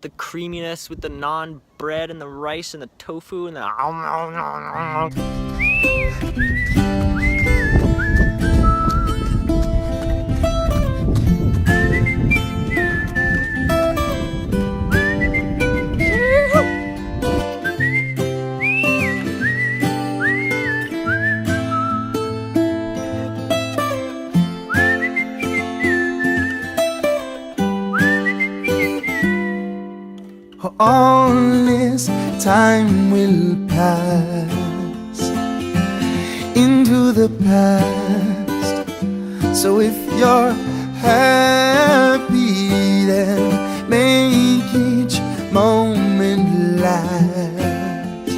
the creaminess with the naan bread and the rice and the tofu and the all this time will pass into the past. So if you're happy, then make each moment last.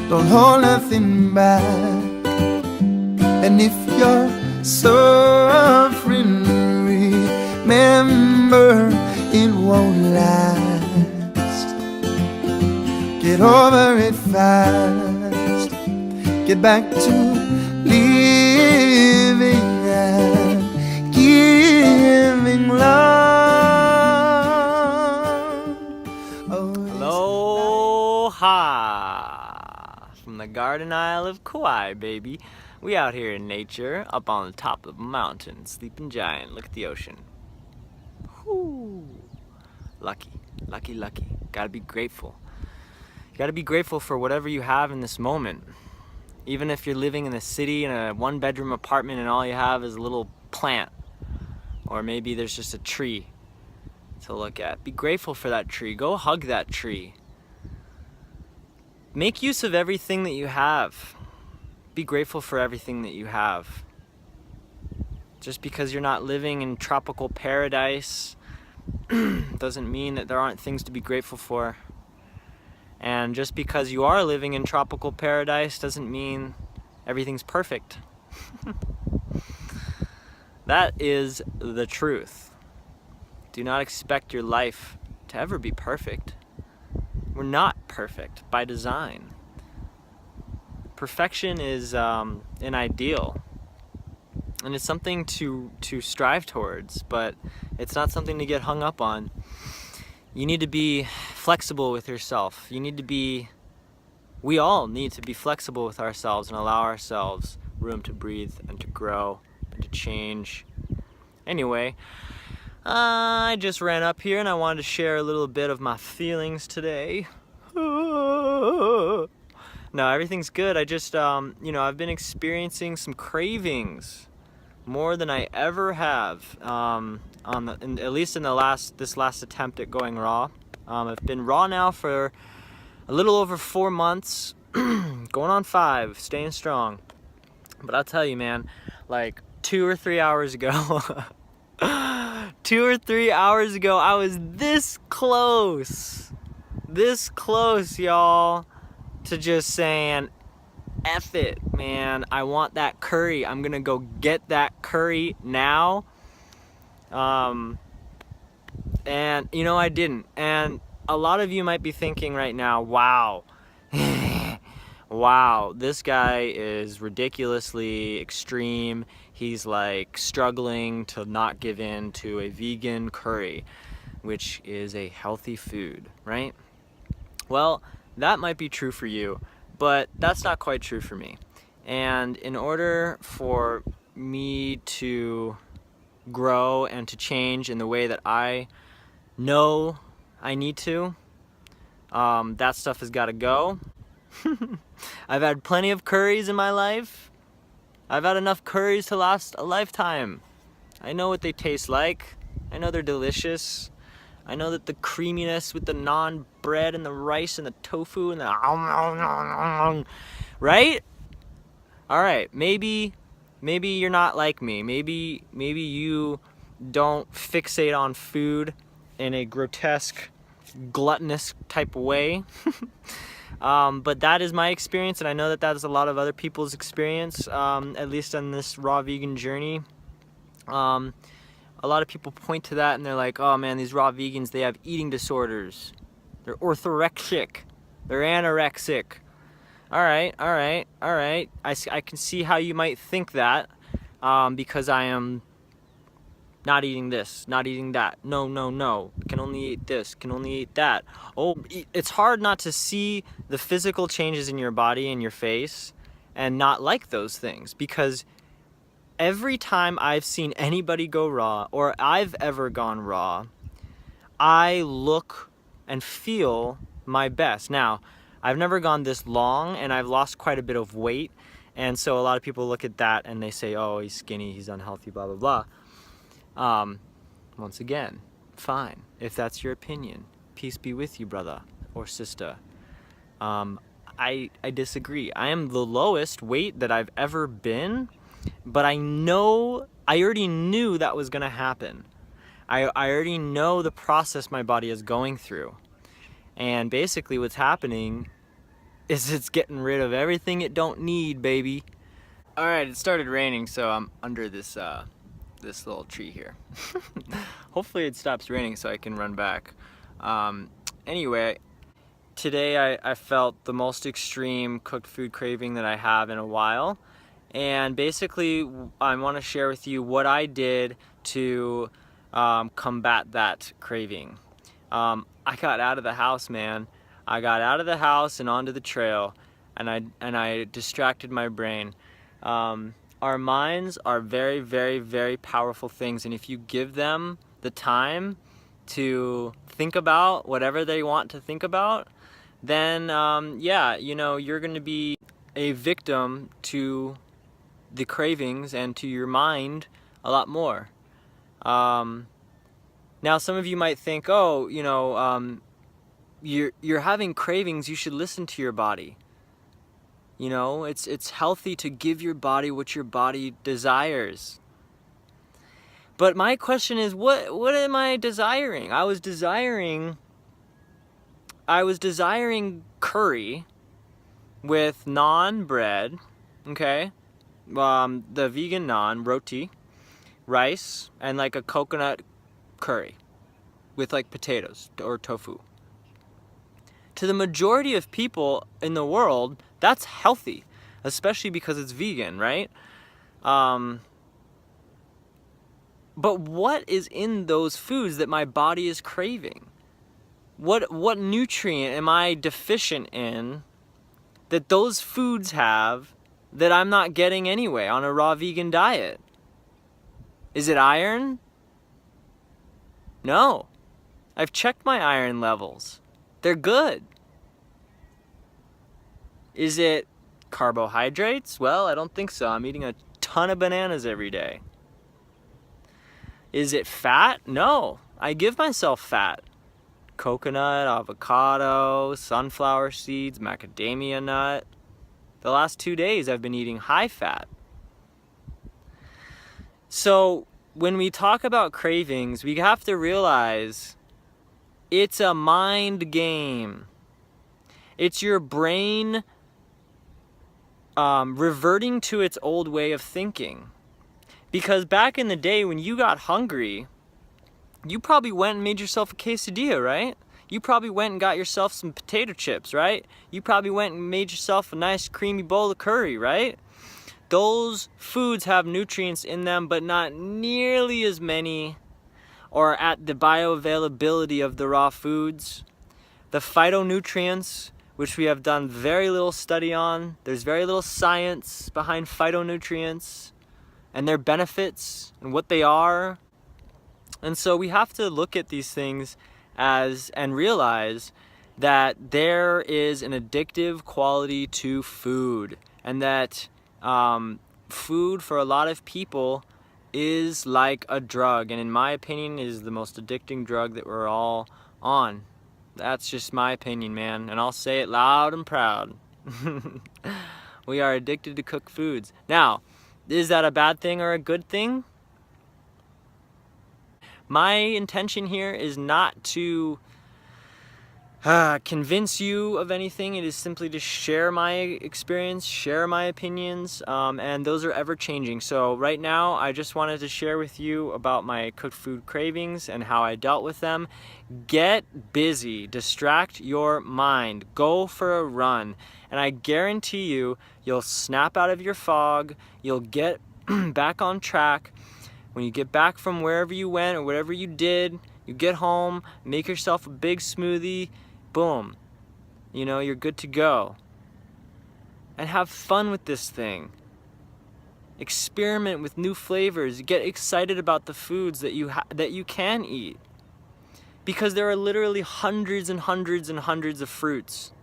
Don't hold nothing back. And if you're suffering, remember it won't last. Get over it fast. Get back to living and giving love. Oh, Aloha! From the Garden Isle of Kauai, baby. We out here in nature, up on the top of a mountain, sleeping giant. Look at the ocean. Whoo! Lucky, lucky, lucky. Gotta be grateful. You gotta be grateful for whatever you have in this moment. Even if you're living in a city in a one-bedroom apartment and all you have is a little plant, or maybe there's just a tree to look at. Be grateful for that tree. Go hug that tree. Make use of everything that you have. Be grateful for everything that you have. Just because you're not living in tropical paradise doesn't mean that there aren't things to be grateful for. And just because you are living in tropical paradise doesn't mean everything's perfect. That is the truth. Do not expect your life to ever be perfect. We're not perfect by design. Perfection is an ideal. And it's something to strive towards, but it's not something to get hung up on. You need to be flexible with yourself. We all need to be flexible with ourselves and allow ourselves room to breathe and to grow and to change. Anyway, I just ran up here and I wanted to share a little bit of my feelings today. No, everything's good. I just, I've been experiencing some cravings. More than I ever have, at least in this last attempt at going raw. I've been raw now for a little over 4 months, going on 5, staying strong. But I'll tell you, man, like 2 or 3 hours ago, 2 or 3 hours ago, I was this close, y'all, to just saying, F it, man. I want that curry. I'm gonna go get that curry now. And I didn't. And a lot of you might be thinking right now, wow, wow, this guy is ridiculously extreme. He's like struggling to not give in to a vegan curry, which is a healthy food, right? Well, that might be true for you. But that's not quite true for me. And in order for me to grow and to change in the way that I know I need to, that stuff has got to go. I've had plenty of curries in my life. I've had enough curries to last a lifetime. I know what they taste like. I know they're delicious. I know that the creaminess with the naan bread and the rice and the tofu and the right? All right, maybe you're not like me. Maybe you don't fixate on food in a grotesque, gluttonous type of way. But that is my experience, and I know that is a lot of other people's experience, at least on this raw vegan journey. A lot of people point to that and they're like, oh man, these raw vegans, they have eating disorders. They're orthorexic. They're anorexic. All right. I can see how you might think that, because I am not eating this, not eating that, no, no, no, can only eat this, can only eat that. Oh, it's hard not to see the physical changes in your body and your face and not like those things, because every time I've seen anybody go raw, or I've ever gone raw, I look and feel my best. Now, I've never gone this long, and I've lost quite a bit of weight, and so a lot of people look at that and they say, oh, he's skinny, he's unhealthy, blah, blah, blah. Once again, fine. If that's your opinion, peace be with you, brother or sister. I disagree. I am the lowest weight that I've ever been, but I already knew that was gonna happen. I already know the process my body is going through. And basically what's happening is it's getting rid of everything it don't need, baby. All right, it started raining, so I'm under this little tree here. Hopefully it stops raining so I can run back. Anyway, today I felt the most extreme cooked food craving that I have in a while. And basically I want to share with you what I did to combat that craving. I got out of the house, man. I got out of the house and onto the trail, and I distracted my brain. Our minds are very, very, very powerful things, and if you give them the time to think about whatever they want to think about, then yeah, you know, you're going to be a victim to the cravings and to your mind a lot more. Now, some of you might think, oh, you know, you're having cravings, you should listen to your body. You know, it's healthy to give your body what your body desires. But my question is, what am I desiring? I was desiring curry with naan bread, okay? The vegan naan, roti, rice, and like a coconut curry with like potatoes or tofu. To the majority of people in the world, that's healthy, especially because it's vegan, right? But what is in those foods that my body is craving? What nutrient am I deficient in that those foods have that I'm not getting anyway on a raw vegan diet? Is it iron? No. I've checked my iron levels. They're good. Is it carbohydrates? Well, I don't think so. I'm eating a ton of bananas every day. Is it fat? No. I give myself fat. Coconut, avocado, sunflower seeds, macadamia nut. The last 2 days I've been eating high fat. So when we talk about cravings, we have to realize it's a mind game. It's your brain reverting to its old way of thinking. Because back in the day when you got hungry, you probably went and made yourself a quesadilla, right? You probably went and got yourself some potato chips, right? You probably went and made yourself a nice creamy bowl of curry, right? Those foods have nutrients in them, but not nearly as many or at the bioavailability of the raw foods. The phytonutrients, which we have done very little study on, there's very little science behind phytonutrients and their benefits and what they are. And so we have to look at these things and realize that there is an addictive quality to food, and that food for a lot of people is like a drug, and in my opinion is the most addicting drug that we're all on. That's just my opinion, man, and I'll say it loud and proud. We are addicted to cooked foods. Now, is that a bad thing or a good thing? My intention here is not to convince you of anything. It is simply to share my experience, share my opinions, and those are ever changing. So right now I just wanted to share with you about my cooked food cravings and how I dealt with them. Get busy, distract your mind, go for a run, and I guarantee you'll snap out of your fog, you'll get back on track. when you get back from wherever you went or whatever you did, you get home, make yourself a big smoothie, boom, you know, you're good to go. And have fun with this thing. Experiment with new flavors. Get excited about the foods that you can eat. Because there are literally hundreds and hundreds and hundreds of fruits.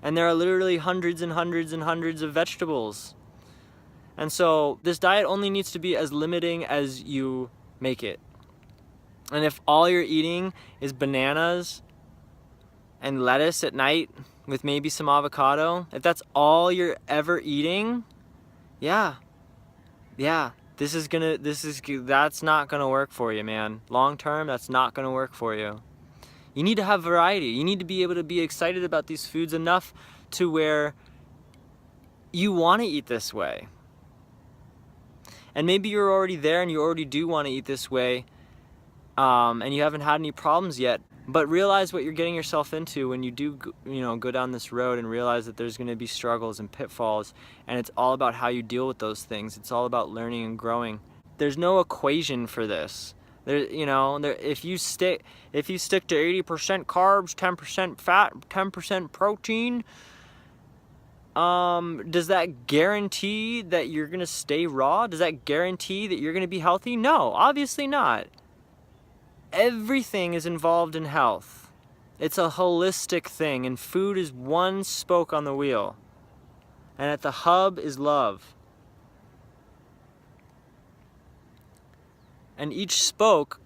And there are literally hundreds and hundreds and hundreds of vegetables. And so this diet only needs to be as limiting as you make it. And if all you're eating is bananas and lettuce at night with maybe some avocado, if that's all you're ever eating, yeah, that's not gonna work for you, man. Long term, that's not gonna work for you. You need to have variety. You need to be able to be excited about these foods enough to where you want to eat this way. And maybe you're already there and you already do want to eat this way, and you haven't had any problems yet. But realize what you're getting yourself into when you do, go down this road, and realize that there's going to be struggles and pitfalls, and it's all about how you deal with those things. It's all about learning and growing. There's no equation for this. If you stick to 80% carbs, 10% fat, 10% protein, does that guarantee that you're going to stay raw? Does that guarantee that you're going to be healthy? No, obviously not. Everything is involved in health. It's a holistic thing, and food is one spoke on the wheel. And at the hub is love. And each spoke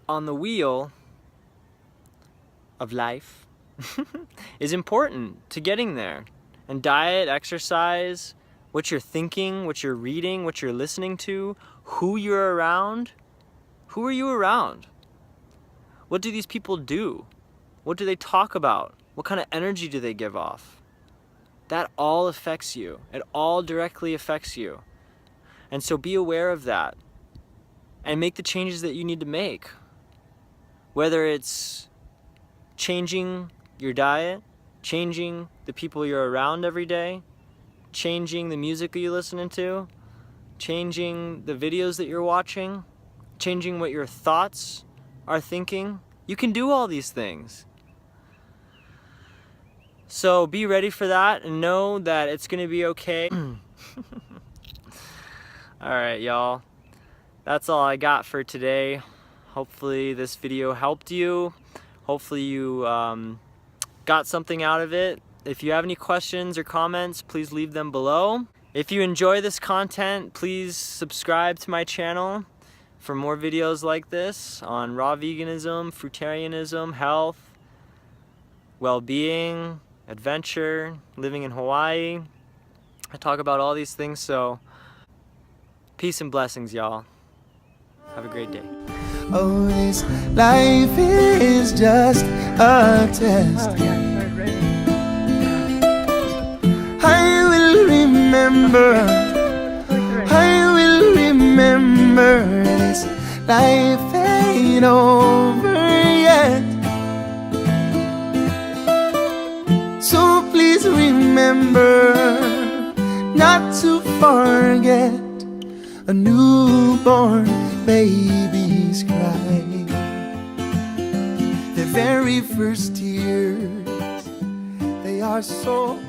on the wheel of life is important to getting there. And diet, exercise, what you're thinking, what you're reading, what you're listening to, who you're around. Who are you around? What do these people do? What do they talk about? What kind of energy do they give off? That all affects you. It all directly affects you. And so be aware of that and make the changes that you need to make. Whether it's changing your diet, changing the people you're around every day, changing the music that you're listening to, changing the videos that you're watching, changing what your thoughts are thinking. You can do all these things. So be ready for that and know that it's going to be okay. Alright, y'all. That's all I got for today. Hopefully this video helped you. Hopefully you got something out of it. If you have any questions or comments, please leave them below. If you enjoy this content, please subscribe to my channel for more videos like this on raw veganism, fruitarianism, health, well-being, adventure, living in Hawaii. I talk about all these things, so peace and blessings, y'all. Have a great day. Oh, this life is just a test. I will remember this life ain't over yet. So please remember not to forget a newborn baby's cry. The very first tears, they are so